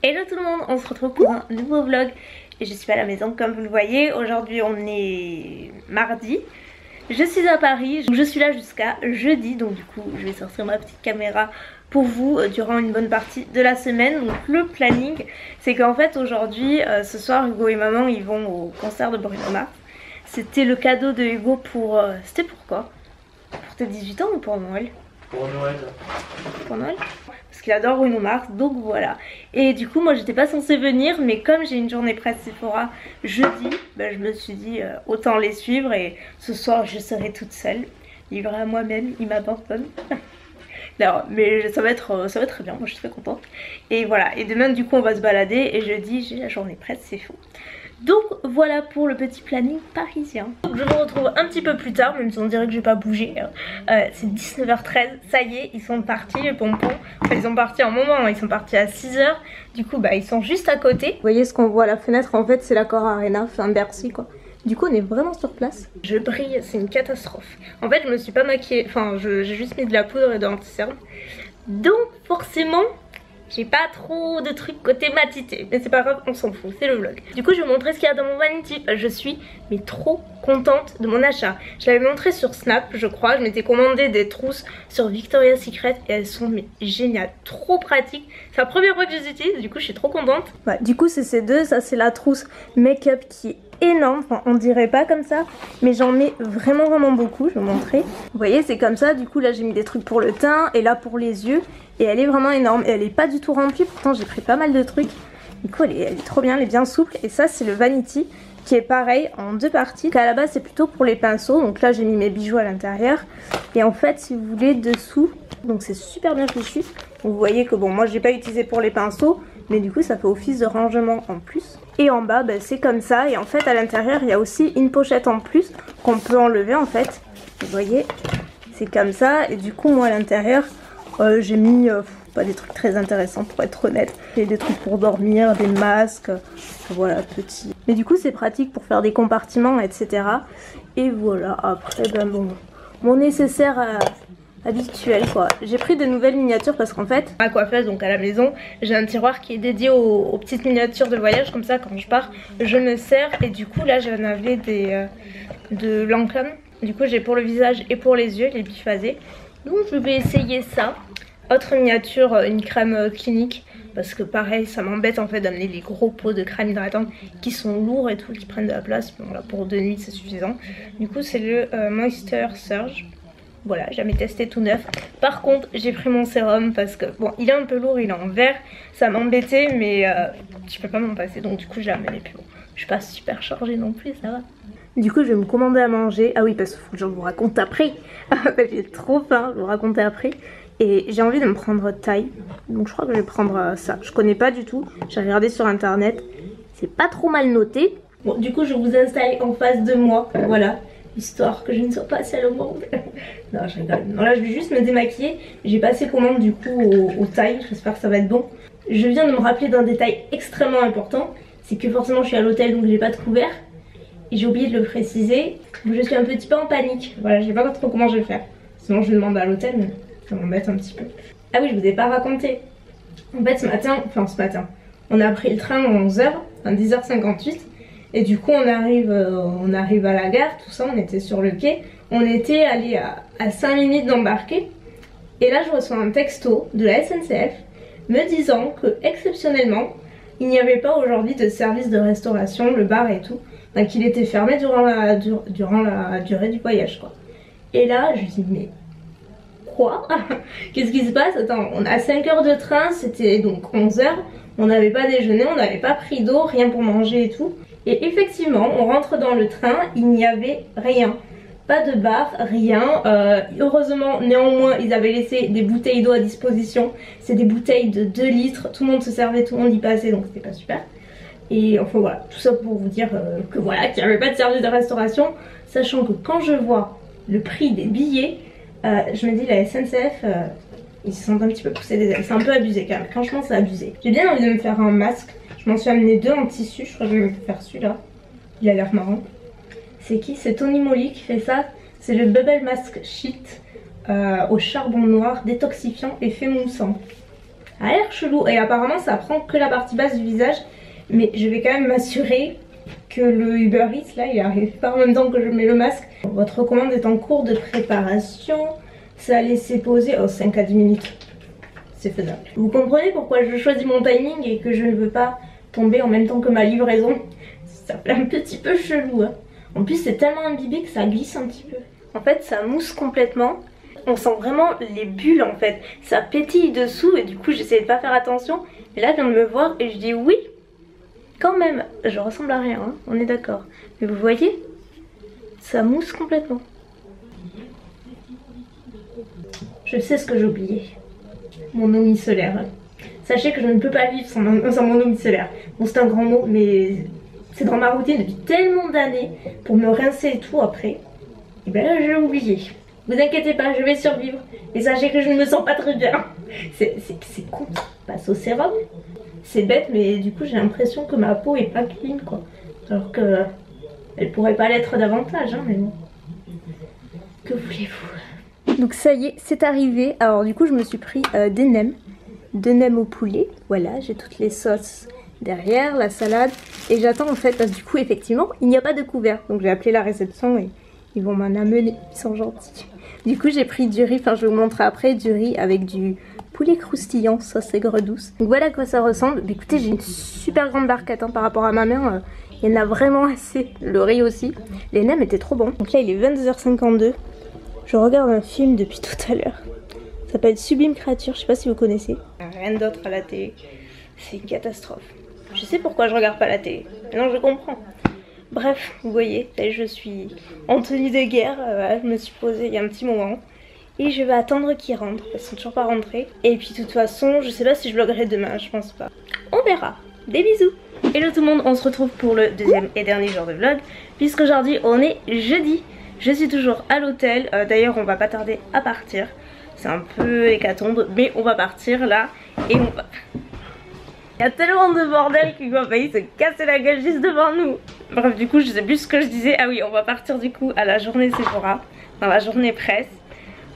Hello tout le monde, on se retrouve pour un nouveau vlog et je suis à la maison comme vous le voyez. Aujourd'hui on est mardi, je suis à Paris, je suis là jusqu'à jeudi, donc du coup je vais sortir ma petite caméra pour vous durant une bonne partie de la semaine. Donc le planning c'est qu'en fait aujourd'hui, ce soir Hugo et maman ils vont au concert de Bruno Mars. C'était le cadeau de Hugo pour... c'était pour quoi? Pour tes 18 ans ou pour Noël? Pour Noël. Pour Noël? Parce qu'il adore Bruno Mars, donc voilà. Et du coup moi j'étais pas censée venir, mais comme j'ai une journée presse Sephora jeudi, je me suis dit autant les suivre. Et ce soir je serai toute seule, livrée à moi-même, il m'abandonne. Non, mais ça va être très bien, moi je suis très contente. Et voilà, et demain du coup on va se balader et jeudi j'ai la journée presse, c'est fou. Donc voilà pour le petit planning parisien. Donc je vous retrouve un petit peu plus tard, même si on dirait que je vais pas bouger. C'est 19h13, ça y est, ils sont partis les pompons. Enfin, ils sont partis en moment, ils sont partis à 6h. Du coup ils sont juste à côté. Vous voyez ce qu'on voit à la fenêtre, en fait c'est l'Accor Arena, enfin Bercy quoi. Du coup on est vraiment sur place. Je brille, c'est une catastrophe. En fait je me suis pas maquillée, enfin j'ai juste mis de la poudre et de l'anti-cerne. Donc forcément j'ai pas trop de trucs côté matité, mais c'est pas grave, on s'en fout, c'est le vlog. Du coup je vais vous montrer ce qu'il y a dans mon vanity. Je suis mais trop contente de mon achat. Je l'avais montré sur Snap je crois, je m'étais commandé des trousses sur Victoria's Secret et elles sont mais géniales, trop pratiques. C'est la première fois que je les utilise, du coup je suis trop contente. Ouais, du coup c'est ces deux, ça c'est la trousse make-up qui est énorme, enfin on dirait pas comme ça, mais j'en mets vraiment beaucoup, je vais vous montrer. Vous voyez c'est comme ça, du coup là j'ai mis des trucs pour le teint et là pour les yeux. Et elle est vraiment énorme et elle est pas du tout remplie, pourtant j'ai pris pas mal de trucs. Du coup elle est trop bien, elle est bien souple. Et ça c'est le vanity qui est pareil en deux parties. Donc à la base c'est plutôt pour les pinceaux, donc là j'ai mis mes bijoux à l'intérieur. Et en fait si vous voulez dessous, donc c'est super bien fichu. Vous voyez que bon moi j'ai pas utilisé pour les pinceaux, mais du coup ça fait office de rangement en plus. Et en bas c'est comme ça, et en fait à l'intérieur il y a aussi une pochette en plus qu'on peut enlever en fait. Vous voyez c'est comme ça, et du coup moi à l'intérieur j'ai mis pas des trucs très intéressants pour être honnête. J'ai des trucs pour dormir, des masques, voilà petits. Mais du coup c'est pratique pour faire des compartiments etc. Et voilà, après bon, mon nécessaire habituel quoi. J'ai pris des nouvelles miniatures parce qu'en fait à coiffeuse, donc à la maison, j'ai un tiroir qui est dédié aux petites miniatures de voyage, comme ça quand je pars je me sers. Et du coup là j'en avais des de Lancôme. Du coup j'ai pour le visage et pour les yeux, les biphasés. Donc je vais essayer ça. Autre miniature, une crème clinique, parce que pareil ça m'embête en fait d'amener les gros pots de crème hydratante qui sont lourds et tout, qui prennent de la place. Bon là pour 2 nuits c'est suffisant. Du coup c'est le Moisture Surge. Voilà, j'ai jamais testé tout neuf. Par contre j'ai pris mon sérum parce que bon il est un peu lourd, il est en verre, ça m'embêtait, mais je peux pas m'en passer, donc du coup j'ai amené. Puis bon, je suis pas super chargée non plus, ça va. Du coup je vais me commander à manger. Ah oui parce qu'il faut que je vous raconte après. J'ai trop faim, je vous raconter après. Et j'ai envie de me prendre Thaï, donc je crois que je vais prendre ça. Je connais pas du tout, j'ai regardé sur internet, c'est pas trop mal noté. Bon du coup je vous installe en face de moi, voilà, histoire que je ne sois pas seule au monde. Non je rigole, non là je vais juste me démaquiller. J'ai passé commande du coup au Thaï, j'espère que ça va être bon. Je viens de me rappeler d'un détail extrêmement important, c'est que forcément je suis à l'hôtel donc j'ai pas de couvert. Et j'ai oublié de le préciser, donc je suis un petit peu en panique, voilà, je sais pas trop comment je vais faire. Sinon je vais demander à l'hôtel, mais ça m'embête un petit peu. Ah oui je vous ai pas raconté. En fait ce matin, on a pris le train à 11h, enfin 10h58. Et du coup on arrive à la gare, tout ça, on était sur le quai. On était allé à 5 minutes d'embarquer. Et là je reçois un texto de la SNCF me disant que exceptionnellement il n'y avait pas aujourd'hui de service de restauration, le bar et tout. Donc il était fermé durant la durée du voyage quoi. Et là je me dis mais quoi? Qu'est-ce qui se passe? Attends, on a 5 heures de train, c'était donc 11h, on n'avait pas déjeuné, on n'avait pas pris d'eau, rien pour manger et tout. Et effectivement, on rentre dans le train, il n'y avait rien. Pas de bar, rien. Heureusement, néanmoins, ils avaient laissé des bouteilles d'eau à disposition. C'est des bouteilles de 2 litres, tout le monde se servait, tout le monde y passait, donc c'était pas super. Et enfin voilà, tout ça pour vous dire que voilà, qu'il n'y avait pas de service de restauration. Sachant que quand je vois le prix des billets, je me dis la SNCF, ils se sont un petit peu poussés des ailes. C'est un peu abusé quand même, franchement c'est abusé. J'ai bien envie de me faire un masque. Je m'en suis amené 2 en tissu, je crois que je vais me faire celui-là. Il a l'air marrant. C'est qui? C'est Tony Moly qui fait ça. C'est le Bubble Mask Sheet au charbon noir, détoxifiant et fait moussant. a l'air chelou et apparemment ça prend que la partie basse du visage. Mais je vais quand même m'assurer que le Uber Eats là il arrive pas en même temps que je mets le masque. Votre commande est en cours de préparation. Ça a laissé poser 5 à 10 minutes. C'est faisable. Vous comprenez pourquoi je choisis mon timing et que je ne veux pas tomber en même temps que ma livraison. Ça fait un petit peu chelou hein. En plus c'est tellement imbibé que ça glisse un petit peu. En fait ça mousse complètement. On sent vraiment les bulles en fait. Ça pétille dessous et du coup j'essaie de pas faire attention. Et là je viens de me voir et je dis oui. Quand même, je ressemble à rien, hein, on est d'accord. Mais vous voyez, ça mousse complètement. Je sais ce que j'ai oublié. Mon eau micellaire. Sachez que je ne peux pas vivre sans mon eau micellaire. Bon c'est un grand mot mais c'est dans ma routine depuis tellement d'années. Pour me rincer et tout après. Et ben là j'ai oublié. Vous inquiétez pas, je vais survivre. Et sachez que je ne me sens pas très bien. C'est con. Passe au sérum. C'est bête mais du coup j'ai l'impression que ma peau est pas clean quoi. Alors que elle pourrait pas l'être davantage hein, mais bon. Que voulez-vous? Donc ça y est, c'est arrivé. Alors du coup je me suis pris des nems au poulet. Voilà, j'ai toutes les sauces derrière, la salade. Et j'attends en fait parce que du coup effectivement il n'y a pas de couvert. Donc j'ai appelé la réception et ils vont m'en amener, ils sont gentils. Du coup j'ai pris du riz, enfin je vais vous montrer après, du riz avec du poulet croustillant, sauce aigre douce. Donc voilà à quoi ça ressemble. Mais écoutez, j'ai une super grande barquette hein, par rapport à ma mère. Il y en a vraiment assez. Le riz aussi. Les nems étaient trop bons. Donc là il est 22h52. Je regarde un film depuis tout à l'heure. Ça s'appelle Sublime Créature, je sais pas si vous connaissez. Rien d'autre à la télé. C'est une catastrophe. Je sais pourquoi je regarde pas la télé. Maintenant je comprends. Bref, vous voyez, là je suis en tenue de guerre. Je me suis posée il y a un petit moment. Et je vais attendre qu'ils rentrent, parce qu'ils sont toujours pas rentrés. Et puis de toute façon, je sais pas si je vloggerai demain, je pense pas. On verra. Des bisous. Hello tout le monde, on se retrouve pour le deuxième et dernier jour de vlog. Puisqu'aujourd'hui on est jeudi. Je suis toujours à l'hôtel. D'ailleurs on va pas tarder à partir. C'est un peu hécatombe, mais on va partir là. Et on va... Il y a tellement de bordel qu'il va failli se casser la gueule juste devant nous. Bref, du coup je sais plus ce que je disais. Ah oui, on va partir du coup à la journée Sephora. Dans la journée presse.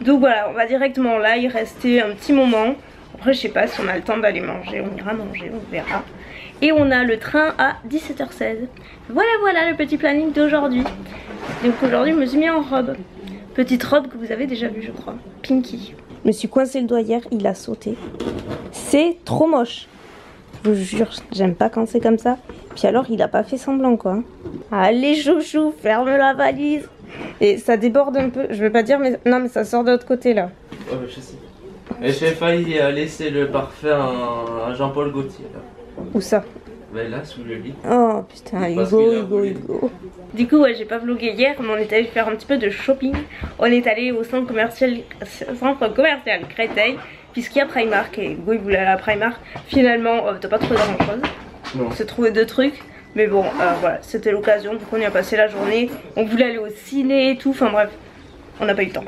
Donc voilà, on va directement là, y rester un petit moment. Après je sais pas si on a le temps d'aller manger, on ira manger, on verra. Et on a le train à 17h16. Voilà le petit planning d'aujourd'hui. Donc aujourd'hui je me suis mis en robe. Petite robe que vous avez déjà vue je crois, Pinky. Je me suis coincé le doigt hier, il a sauté. C'est trop moche. Je vous jure, j'aime pas quand c'est comme ça. Puis alors il a pas fait semblant quoi. Allez chouchou, ferme la valise. Et ça déborde un peu, je veux pas dire mais non mais ça sort de l'autre côté là. Ouais bah je sais. Et j'ai failli laisser le parfum à Jean-Paul Gaultier là. Où ça? Bah là sous le lit. Oh putain, Hugo. Du coup ouais j'ai pas vlogué hier mais on est allé faire un petit peu de shopping. On est allé au centre commercial Créteil. Puisqu'il y a Primark et Hugo il voulait aller à Primark. Finalement t'as pas trouvé grand chose. On s'est trouvé 2 trucs. Mais bon, voilà, c'était l'occasion, du coup on y a passé la journée. On voulait aller au ciné et tout, enfin bref, on n'a pas eu le temps.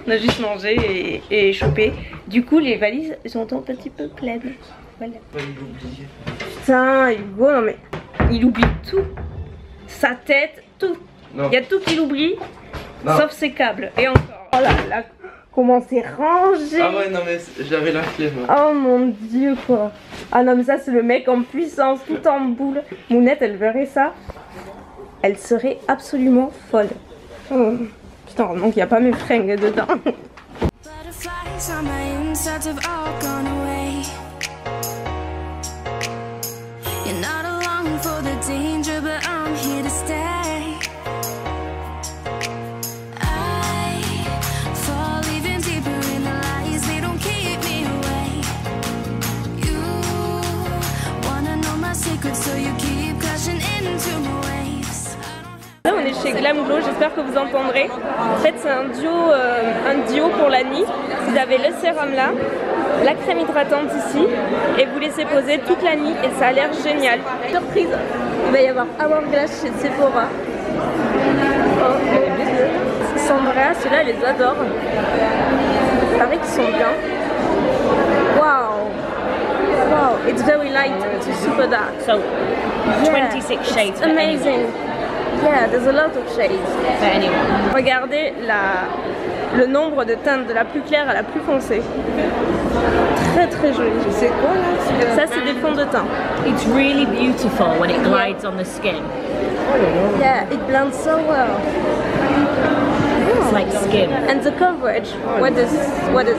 On a juste mangé et chopé. Du coup les valises sont un petit peu pleines. Voilà. Putain, Hugo, non mais il oublie tout. Sa tête, tout. Il y a tout qu'il oublie, sauf ses câbles. Et encore, oh là là, comment c'est rangé. Ah ouais, non mais j'avais la flemme. Oh mon dieu quoi. Ah non mais ça c'est le mec en puissance, tout en boule. Mounette elle verrait ça, elle serait absolument folle. Oh. Putain heureusement qu'il n'y a pas mes fringues dedans. Là on est chez Glam Glow, j'espère que vous entendrez. En fait c'est un duo pour la nuit. Vous avez le sérum là, la crème hydratante ici et vous laissez poser toute la nuit et ça a l'air génial. Surprise, il va y avoir Hourglass chez Sephora. Oh, Sandra, ceux-là elle les adore. Il paraît qu'ils sont bien. Wow. Wow, it's very light to super dark. So 26 shades. Amazing. Yeah, there's a lot of shades. Anyway. Regardez le nombre de teintes de la plus claire à la plus foncée. Très très joli. C'est quoi là? Ça c'est des fonds de teint. It's really beautiful when it glides on the skin. Yeah, it blends so well. It's like skin. And the coverage, what is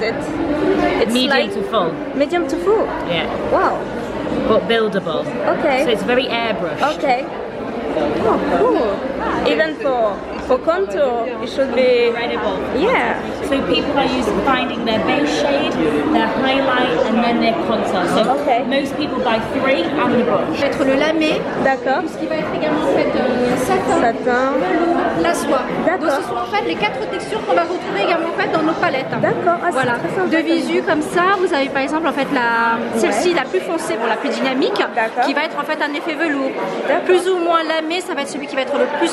it? It's Medium like to full. medium to full. Yeah. Wow. But buildable. Okay. So it's very airbrushed. Okay. Oh, cool. Even for contour, it should be. Incredible. Yeah. So people are finding their base shade, their highlight, and then their contour. So Okay. most people buy 3 and the brush. Ça va être le lamé, D'accord. ce qui va être également en fait satin, Satin. la soie. D'accord. Donc ce sont en fait les 4 textures qu'on va retrouver également en fait dans nos palettes. D'accord. Ah, c'est Voilà, très sympa. de visu comme ça, vous avez par exemple en fait celle-ci la plus foncée pour la plus dynamique, D'accord. qui va être en fait un effet velours. D'accord. Plus ou moins lamé, ça va être celui qui va être le plus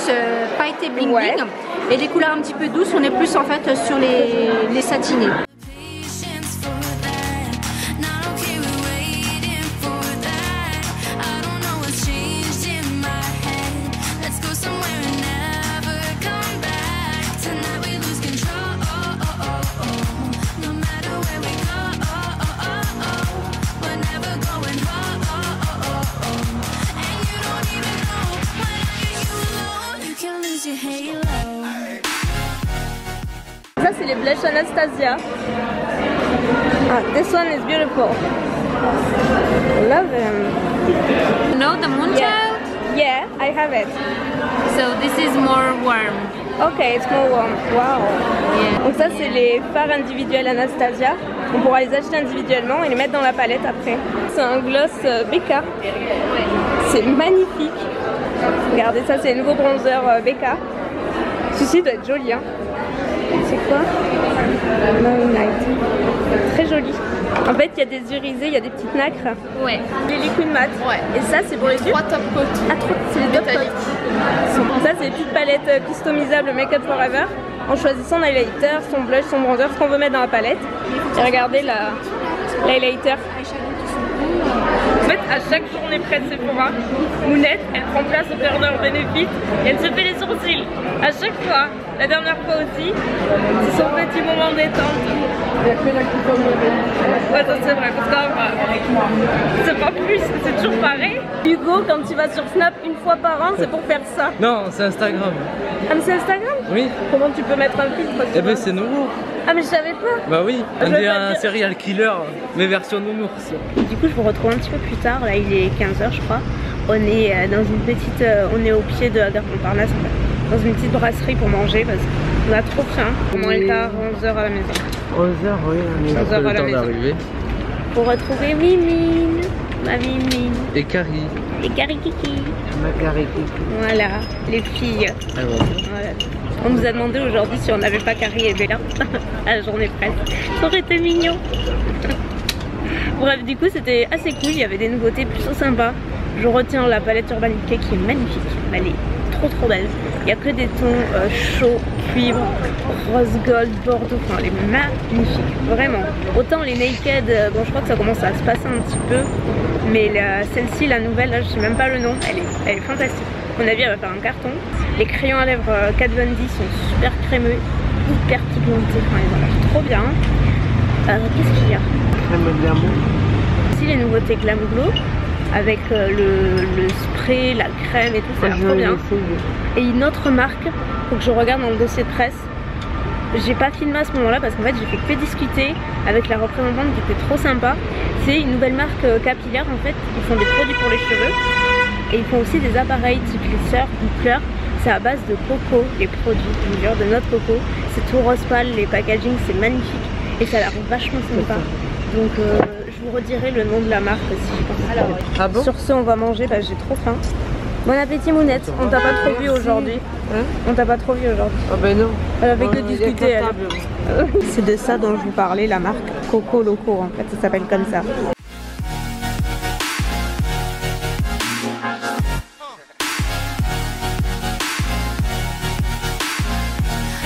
pailleté bling Ouais. bling. Et les couleurs un petit peu douces, on est plus en fait sur les satinés. Patience for that. Not okay with waiting for that. I don't know what's changed in my head. Let's go somewhere and never come back. Tonight we lose control. No matter where we go, we're never going home. And you don't even know when I get you alone. You can lose your halo. Ça c'est les blush Anastasia. Ah, this one is beautiful. Love them. No, the Moonchild? Yeah, I have it. So this is more warm. Okay, it's more warm. Wow. Yeah. Donc ça c'est les fards individuels Anastasia. On pourra les acheter individuellement et les mettre dans la palette après. C'est un gloss Becca. C'est magnifique. Regardez ça, c'est le nouveau bronzer Becca. Celui-ci doit être joli hein. C'est quoi? Night. Très joli. En fait, il y a des irisés, il y a des petites nacres. Ouais. Les liquid mat. Ouais. Et ça, c'est pour les yeux. 3 top coat. Ah, c'est les top coats. Ça, c'est les petites palettes customisables Make Up Forever. En choisissant l'highlighter, son blush, son bronzer, ce qu'on veut mettre dans la palette. Et regardez l'highlighter. En fait, à chaque journée près de Sephora, Mounette, elle prend place au Corner Benefit et elle se fait les sourcils. À chaque fois. La dernière fois aussi, c'est son petit moment détente. Ouais, ça c'est vrai, parce que c'est pas plus, c'est toujours pareil. Hugo, quand il va sur Snap une fois par an, c'est pour faire ça. Non, c'est Instagram. Ah, mais c'est Instagram? Oui. Comment tu peux mettre un filtre? Eh ben c'est nouveau. Ah, mais je savais pas. Bah oui, Je on veux est pas un dire. serial killer, mais version nounours. Du coup, je vous retrouve un petit peu plus tard. Là, il est 15h, je crois. On est dans une petite. On est au pied de la gare Montparnasse, en fait. Dans une petite brasserie pour manger parce qu'on a trop faim. Au moins, il est à 11h à la maison. 11h, oui, on est 11h à le la temps maison. d'arriver. Pour retrouver Mimine, ma Mimine, Et Carrie. et Karikiki. Ma Carrie. Voilà, les filles. Ah bon. Voilà. On nous a demandé aujourd'hui si on n'avait pas Carrie et Bella à la journée presse. Ça aurait été mignon. Bref, du coup, c'était assez cool. Il y avait des nouveautés plutôt sympas. Je retiens la palette Urban Decay qui est magnifique. Elle est trop belle. Il n'y a que des tons chauds, cuivre, rose gold, bordeaux. Enfin, elle est magnifique. Vraiment. Autant les Naked, bon, je crois que ça commence à se passer un petit peu. Mais celle-ci, la nouvelle, là, je sais même pas le nom. Elle est fantastique. À mon avis, elle va faire un carton. Les crayons à lèvres Kat Von D sont super crémeux, hyper pigmentés. Enfin, ils ont l'air trop bien. Qu'est-ce qu'il y a? Crème Glamour. Ici, les nouveautés Glam Glow. Avec le spray, la crème et tout, ça a l'air trop bien. Et une autre marque, faut que je regarde dans le dossier de presse. J'ai pas filmé à ce moment là parce qu'en fait j'ai fait que discuter avec la représentante qui était trop sympa. C'est une nouvelle marque capillaire en fait, ils font des produits pour les cheveux. Et ils font aussi des appareils type lisseur, boucleur. C'est à base de coco, les produits, je vous jure, de noix de coco. C'est tout rose pâle, les packaging c'est magnifique. Et ça a l'air vachement sympa. Donc je vous redirai le nom de la marque si je pense. Alors, Ah bon? sur ce, on va manger, bah, j'ai trop faim. Bon appétit Mounette, on t'a pas trop vu aujourd'hui. Hein? On t'a pas trop vu aujourd'hui. Ah ben non. Elle avait que Il y a discuter. qu'à Elle. table. C'est de ça dont je vous parlais, la marque Coco Loco en fait, ça s'appelle comme ça.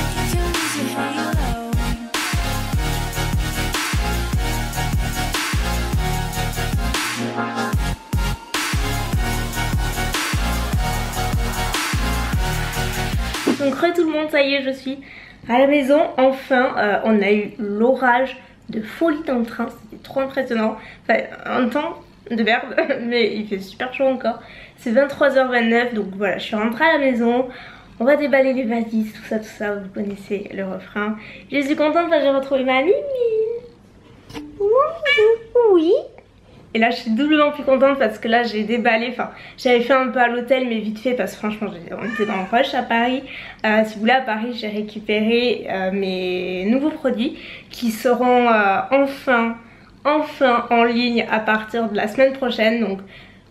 You can lose your halo. Donc re tout le monde, ça y est, je suis à la maison. Enfin, on a eu l'orage de folie dans le train, c'était trop impressionnant. Enfin, un temps de merde, mais il fait super chaud encore. C'est 23h29, donc voilà, je suis rentrée à la maison. On va déballer les valises, tout ça, vous connaissez le refrain. Je suis contente parce que j'ai retrouvé ma Mimi. Oui. Et là je suis doublement plus contente parce que là j'ai déballé, enfin j'avais fait un peu à l'hôtel mais vite fait parce que franchement on était dans le rush à Paris. Si vous voulez, à Paris j'ai récupéré mes nouveaux produits qui seront enfin en ligne à partir de la semaine prochaine. Donc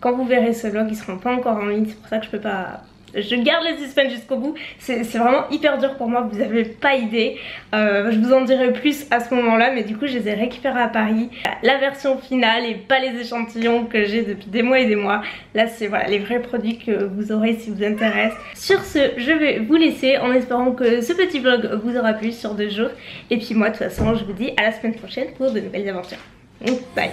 quand vous verrez ce vlog ils seront pas encore en ligne, c'est pour ça que je peux pas... Je garde le suspense jusqu'au bout, c'est vraiment hyper dur pour moi, vous avez pas idée. Je vous en dirai plus à ce moment là, mais du coup je les ai récupérés à Paris. La version finale et pas les échantillons que j'ai depuis des mois et des mois. Là c'est voilà les vrais produits que vous aurez si vous intéresse. Sur ce, je vais vous laisser en espérant que ce petit vlog vous aura plu sur 2 jours. Et puis moi de toute façon je vous dis à la semaine prochaine pour de nouvelles aventures. Bye.